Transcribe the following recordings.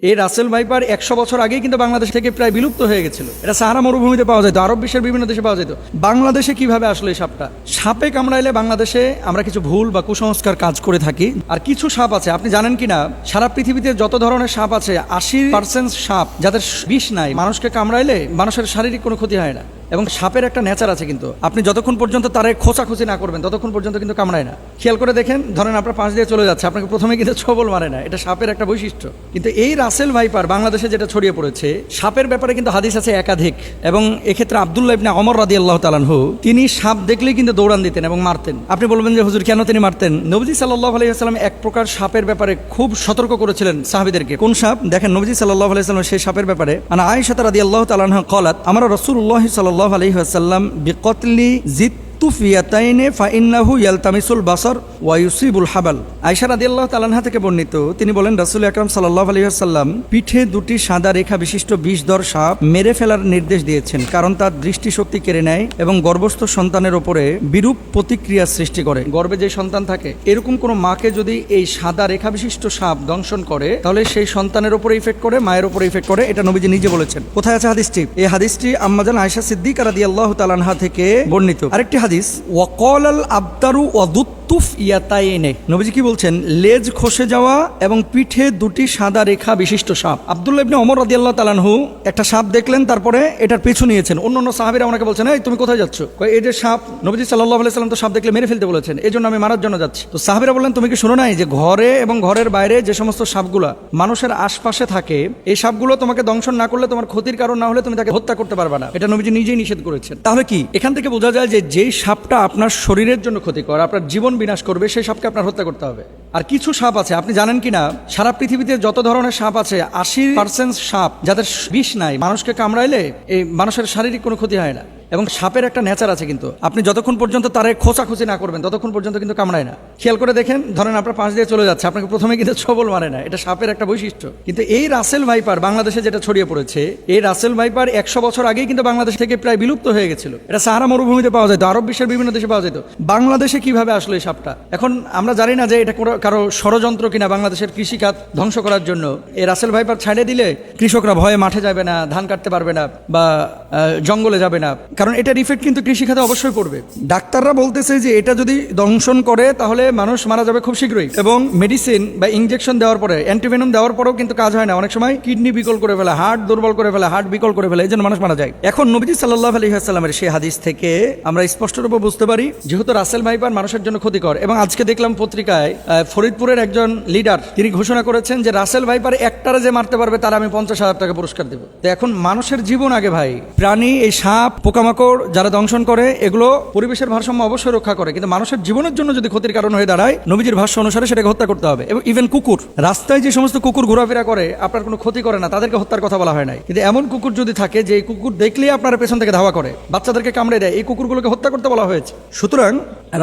এই Russell viper 100 বছর আগেই কিন্তু বাংলাদেশ থেকে প্রায় বিলুপ্ত হয়ে গেছিল। এটা সাহারা মরুভূমিতে পাওয়া যেত, আরব বিশ্বের বিভিন্ন দেশে পাওয়া যেত। বাংলাদেশে কিভাবে আসলে এই সাপটা? সাপে কামড়াইলে বাংলাদেশে আমরা কিছু ভুল বা কুসংস্কার কাজ করে থাকি। আর কিছু সাপ আছে, আপনি জানেন কিনা, সারা পৃথিবীতে যত ধরনের সাপ আছে 80% সাপ যাদের বিষ নাই, মানুষকে কামড়াইলে মানুষের শারীরিক কোনো ক্ষতি হয় না। এবং সাপের একটা নেচার আছে, কিন্তু আপনি যতক্ষণ পর্যন্ত তারে খোঁচাখুচি না করবেন ততক্ষণ পর্যন্ত কিন্তু কামড়ায় না। খেয়াল করে দেখেন, ধরেন আপনার পাশ দিয়ে চলে যাচ্ছে, আপনাকে প্রথমে কিন্তু ছোবল মারে না, এটা সাপের একটা বৈশিষ্ট্য। কিন্তু এই রাসেল ভাইপার বাংলাদেশে যেটা ছড়িয়ে পড়েছে, সাপের ব্যাপারে কিন্তু হাদিস আছে একাধিক। এবং এক্ষেত্রে আব্দুল্লাহ ইবনে ওমর রাদিয়াল্লাহু তাআলা আনহু, তিনি সাপ দেখলেই কিন্তু দৌড়ান দিতেন এবং মারতেন। আপনি বলবেন যে হুজুর কেন তিনি মারতেন? নবীজি সাল্লাল্লাহু আলাইহি ওয়াসাল্লাম এক প্রকার সাপের ব্যাপারে খুব সতর্ক করেছিলেন সাহাবীদেরকে। কোন সাপ? দেখেন, নবীজি সাল্লাল্লাহু আলাইহি ওয়াসাল্লাম সেই সাপের ব্যাপারে, আনা আয়েশা রাদিয়াল্লাহু তাআলা আনহা ক্বালাত, আমরা রাসূলুল্লাহ সাল্লাল্লাহু আলাইহি ওয়াসাল্লাম বিকতলি জিত্তুফিয়াতাইনে ফাইন্নাহু ইয়ালতামিসুল বাসার ওয়া ইউসিবুল হাবাল। আয়েশা রাদিয়াল্লাহু তাআলা আনহা থেকে বর্ণিত, তিনি বলেন, রাসূল আকরাম সাল্লাল্লাহু আলাইহি ওয়াসাল্লাম পিঠে দুটি সাদা রেখা বিশিষ্ট বিষধর সাপ মেরে ফেলার নির্দেশ দিয়েছেন, কারণ তার দৃষ্টিশক্তি কেড়ে নেয় এবং গর্ভস্থ সন্তানের উপরে বিরূপ প্রতিক্রিয়া সৃষ্টি করে। গর্ভে যে সন্তান থাকে, এরকম কোনো মাকে যদি এই সাদা রেখা বিশিষ্ট সাপ দংশন করে, তাহলে সেই সন্তানের উপরে ইফেক্ট করে, মায়ের উপরে ইফেক্ট করে। এটা নবীজি নিজে বলেছেন। কোথায় আছে হাদিসটি? এই হাদিসটি আম্মাজান আয়েশা সিদ্দিকা রাদিয়াল্লাহু তাআলা আনহা থেকে বর্ণিত। আরেকটি হাদিস, ওয়াকালাল আবতারু ওয়াদুত্তুফ ইয়াতাইনে, নবীজি কি বলছেন? লেজ খসে যাওয়া এবং পিঠে দুটি সাদা রেখা বিশিষ্ট সাপ। আব্দুল্লাহ ইবনে ওমর রাদিয়াল্লাহু তাআলা আনহু একটা সাপ দেখলেন, তারপরে এটার পিছু নিয়েছেন। অন্যান্য সাহাবীরা ওনাকে বলছেন, এই তুমি কোথায় যাচ্ছ? এই যে সাপ, নবীজি সাল্লাল্লাহু আলাইহি ওয়াসাল্লাম তো সাপ দেখলে মেরে ফেলতে বলেছেন, এই জন্য আমি মারার জন্য যাচ্ছি। তো সাহাবীরা বললেন, তুমি কি শোনো নাই যে ঘরে এবং ঘরের বাইরে যে সমস্ত সাপগুলা মানুষের আশপাশে থাকে, এই সাপগুলো তোমাকে দংশন না করলে, তোমার ক্ষতির কারণ না হলে তুমি তাকে হত্যা করতে পারবে না। এটা নবীজি নিজেই নিষেধ করেছেন। তাহলে কি এখান থেকে বোঝা যায় যে যেই সাপটা আপনার শরীরের জন্য ক্ষতিকর, আপনার জীবন বিনাশ করবে, সেই সাপকে আপনার হত্যা করতে হবে। আর কিছু সাপ আছে, আপনি জানেন কিনা, সারা পৃথিবীতে যত ধরনের সাপ আছে 80% সাপ যাদের বিষ নাই, মানুষকে কামড়াইলে এই মানুষের শারীরিক কোনো ক্ষতি হয় না। এবং সাপের একটা নেচার আছে, কিন্তু আপনি যতক্ষণ পর্যন্ত তারে খোঁচাখুচি না করবেন ততক্ষণ পর্যন্ত কিন্তু কামড়ায় না। খেয়াল করে দেখেন, ধরেন আপনার পাশ দিয়ে চলে যাচ্ছে, আপনাকে প্রথমে কিন্তু ছোবল মারে না, এটা সাপের একটা বৈশিষ্ট্য। কিন্তু এই রাসেল ভাইপার বাংলাদেশে যেটা ছড়িয়ে পড়েছে, এই রাসেল ভাইপার 100 বছর আগেই কিন্তু বাংলাদেশ থেকে প্রায় বিলুপ্ত হয়ে গেছিল। এটা সাহারা মরুভূমিতে পাওয়া যেত, আরব বিশ্বের বিভিন্ন দেশে পাওয়া যেত। বাংলাদেশে কিভাবে আসলো এই সাপটা? এখন আমরা জানি না যে এটা কারো ষড়যন্ত্র কিনা বাংলাদেশের কৃষিখাত ধ্বংস করার জন্য। এই রাসেল ভাইপার ছাড়ে দিলে কৃষকরা ভয়ে মাঠে যাবে না, ধান কাটতে পারবে না, বা জঙ্গলে যাবে না, কারণ এটার ইফেক্ট কিন্তু কৃষিখাতে অবশ্যই পড়বে। ডাক্তাররা বলতেছে যে এটা যদি দংশন করে তাহলে মানুষ মারা যাবে খুব শীঘ্রই। এবং মেডিসিন বা ইনজেকশন দেওয়ার পরে, অ্যান্টিভেনম দেওয়ার পরেও কিন্তু কাজ হয় না। অনেক সময় কিডনি বিকল করে ফেলে, হার্ট দুর্বল করে ফেলে, হার্ট বিকল করে ফেলে, এই জন্য মানুষ মারা যায়। এখন নবীজি সাল্লাল্লাহু আলাইহি ওয়াসাল্লামের সেই হাদিস থেকে আমরা স্পষ্টরূপে বুঝতে পারি, যেহেতু রাসেল ভাইপার মানুষের জন্য ক্ষতিকর। এবং আজকে দেখলাম পত্রিকায় ফরিদপুরের একজন লিডার, তিনি ঘোষণা করেছেন যে রাসেল ভাইপার একটারে যে মারতে পারবে তার আমি 50,000 টাকা পুরস্কার দেব। তো এখন মানুষের জীবন আগে ভাই। প্রাণী, এই সাপ, পোকামাকড় যারা দংশন করে, এগুলো পরিবেশের ভারসাম্য অবশ্যই রক্ষা করে, কিন্তু মানুষের জীবনের জন্য যদি ক্ষতির কারণ হয়ে দাঁড়ায়, নবীজির ভাষ্য অনুসারে সেটাকে হত্যা করতে হবে। এবং ইভেন কুকুর, রাস্তায় যে সমস্ত কুকুর ঘোরাফেরা করে আপনার কোনো ক্ষতি করে না, তাদেরকে হত্যার কথা বলা হয় নাই। কিন্তু এমন কুকুর যদি থাকে যে কুকুর দেখলেই আপনার পেছন থেকে ধাওয়া করে, বাচ্চাদেরকে কামড়ে দেয়, এই কুকুরগুলোকে হত্যা করতে বলা হয়েছে। সুতরাং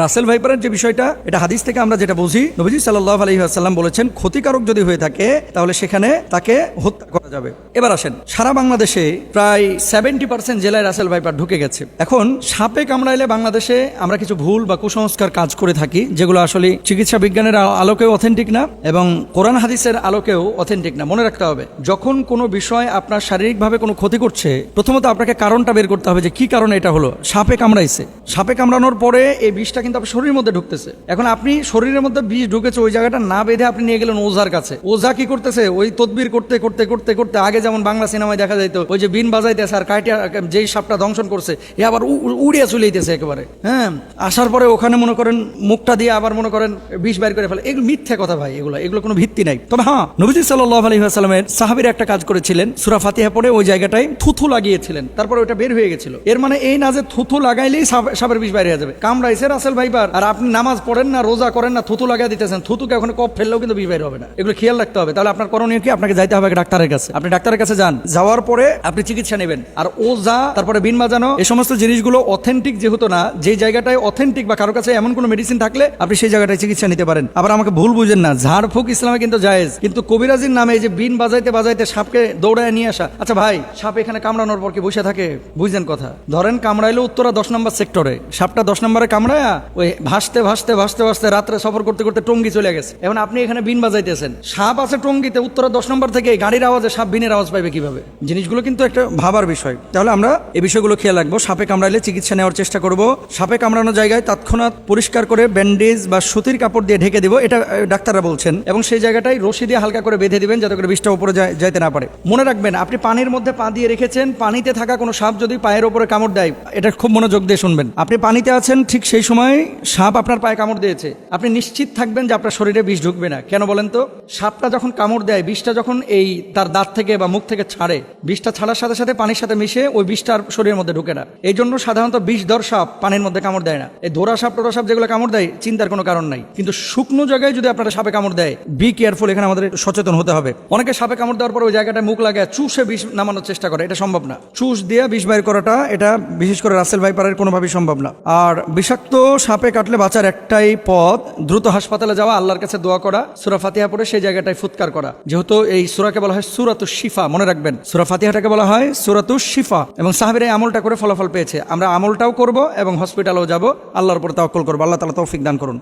রাসেল ভাইপারের যে বিষয়টা, এটা হাদিস থেকে আমরা যেটা বুঝি, নবীজি সাল্লাল্লাহু আলাইহি ওয়াসাল্লাম বলেছেন ক্ষতিকারক যদি হয়ে থাকে তাহলে সেখানে তাকে হত্যা করা যাবে। এবার আসেন, সারা বাংলাদেশে প্রায় 70% জেলায় রাসেল ভাইপার ঢুকে গেছে। এখন সাপে কামড়াইলে বাংলাদেশে আমরা কিছু ভুল বা কুসংস্কার কাজ করে থাকি, যেগুলো আসলে চিকিৎসা বিজ্ঞানের আলোকেও অথেন্টিক না এবং কোরআন হাদিসের আলোকেও অথেন্টিক না। মনে রাখতে হবে, যখন কোনো বিষয় আপনার শারীরিকভাবে কোনো ক্ষতি করছে, প্রথমত আপনাকে কারণটা বের করতে হবে যে কি কারণে এটা হলো। সাপে কামড়াইছে, সাপে কামড়ানোর পরে এই বিষটা কিন্তু আপনার শরীরের মধ্যে ঢুকতেছে। এখন আপনি শরীরের মধ্যে বিষ ঢুকেছে, ওই জায়গাটা না বেঁধে আপনি নিয়ে গেলেন ওঝার কাছে। ওঝা কি করতেছে? ওই তদবির করতে করতে করতে করতে, আগে যেমন বাংলা সিনেমায় দেখা যাইতো, ওই যে বিন বাজাইতেছে আর কাটিয়া যেই সাপটা দংশন করছে এ আবার উড়িয়া চলে যেতেছে একেবারে। হ্যাঁ, আসার পরে ওখানে মনে করেন মুখটা দিয়ে আবার মনে করেন বিষ বাইর করে ফেলে। এগুলো মিথ্যা কথা ভাই, এগুলো কোনো ভিত্তি নাই। তবে হ্যাঁ, নবীজি সাল্লাল্লাহু আলাইহি ওয়াসাল্লামের সাহাবীরা একটা কাজ করেছিলেন, সূরা ফাতিহা পড়ে ওই জায়গাটায় থুথু লাগিয়েছিলেন, তারপরে ওটা বের হয়ে গেছিল। এর মানে এই না যে থুথু লাগাইলেই সাপের বিষ বাইরে হয়ে যাবে। কামড়াইছে রাসেল ভাইপার আর আপনি নামাজ পড়েন না, রোজা করেন না, থুথু লাগাই দিতেছেন, থুতুকে ওখানে কপ ফেললেও কিন্তু বিষ বাইর হবে না। এগুলো খেয়াল রাখতে হবে। তাহলে আপনার করণীয় কি? আপনাকে যাইতে হবে ডাক্তারের কাছে। আপনি ডাক্তারের কাছে যান, যাওয়ার পরে আপনি চিকিৎসা নেবেন। আর ওঝা, তারপরে বিন বাজানো, এই সমস্ত জিনিসগুলো অথেন্টিক যেহেতু না, যে জায়গাটায় অথেন্টিক বা কারো কাছে এমন কোনো মেডিসিন থাকলে আপনি সেই জায়গাটায় চিকিৎসা নিতে পারেন। আবার আমাকে ভুল বুঝেন না, ঝাড়ফুঁক ইসলামে কিন্তু জায়েজ, কিন্তু কবিরাজির নামে এই যে বিন বাজাইতে বাজাইতে সাপকে দৌড়ায় নিয়ে আসা। আচ্ছা ভাই, সাপ এখানে কামড়ানোর পর কি বসে থাকে? বুঝলেন কথা? ধরেন কামড়াইলো উত্তরা 10 নম্বর সেক্টরে, সাপটা 10 নম্বরে কামড়ায়া ওই ভাসতে ভাসতে ভাসতে ভাসতে রাত্রে সফর করতে করতে টঙ্গি চলে গেছে। এখন আপনি এখানে বিন বাজাইতেছেন, সাপ আছে টঙ্গিতে, উত্তরা 10 নম্বর থেকে গাড়ির আওয়াজে সাপ বিনের আওয়াজ পাইবে কিভাবে? জিনিসগুলো কিন্তু একটা ভাবার বিষয়। তাহলে আমরা এই বিষয়গুলো খেয়াল রাখবো। সাপে কামড়াইলে চিকিৎসা নেওয়ার চেষ্টা করব। সাপে কামড়ানো জায়গায় তৎক্ষণাৎ পরিষ্কার করে ব্যান্ডেজ বা সুতির কাপড় দিয়ে ঢেকে দিব, এটা ডাক্তাররা বলছেন, এবং সেই জায়গাটাই রশি দিয়ে হালকা করে বেঁধে দিবেন যাতে করে বিষটা উপরে যাইতে না পারে। মনে রাখবেন, আপনি পানির মধ্যে পা দিয়ে রেখেছেন, পানিতে থাকা কোনো সাপ যদি পায়ের উপরে কামড় দেয়, এটা খুব মনোযোগ দিয়ে শুনবেন। আপনি পানিতে আছেন, ঠিক সেই সময় সাপ আপনার পায়ে কামড় দিয়েছে, আপনি নিশ্চিত থাকবেন যে আপনার শরীরে বিষ ঢুকবে না। কেন বলেন তো? সাপটা যখন কামড় দেয়, বিষটা যখন এই তার দাঁত থেকে বা মুখ থেকে ছাড়ে, বিষটা ছাড়ার সাথে সাথে পানির সাথে মিশে ওই বিষটার শরীরের মধ্যে ঢুকে না। এই জন্য সাধারণত বিষধর সাপ পানির মধ্যে কামড় দেয় না। এই ধরা সাপ টোরা সাপ যেগুলো কামড় দেয়, চিন্তার কোনো কারণ নাই। কিন্তু শুকনো জায়গায় যদি আপনারা সাপে কামড় দেয়, বি কেয়ারফুল, এখানে আমাদের সচেতন হতে হবে। অনেকে সাপে কামড় দেওয়ার পর ওই জায়গাটায় মুখ লাগায় চুষে বিষ নামানোর চেষ্টা করে, এটা সম্ভব না। চুষ দিয়ে বিষ বাইর করাটা, এটা বিশেষ করে রাসেল ভাইপারের কোনোভাবেই সম্ভব না। আর বিষাক্ত সাপে কাটলে বাঁচার একটাই পথ, দ্রুত হাসপাতালে যাওয়া, আল্লাহর কাছে দোয়া করা, সূরা ফাতিহা পড়ে সেই জায়গাটায় ফুৎকার করা। যেহেতু এই সূরাকে বলা হয় সূরাতুশ শিফা, মনে রাখবেন, সূরা ফাতিহাটাকে বলা হয় সূরাতুশ শিফা, এবং সাহাবীরা এই আমলটা করে ফলাফল পেয়েছে। আমরা আমলটাও করব এবং হসপিটালেও যাব, আল্লাহর উপর তাওয়াক্কুল করব। আল্লাহ তাআলা তৌফিক দান করুন।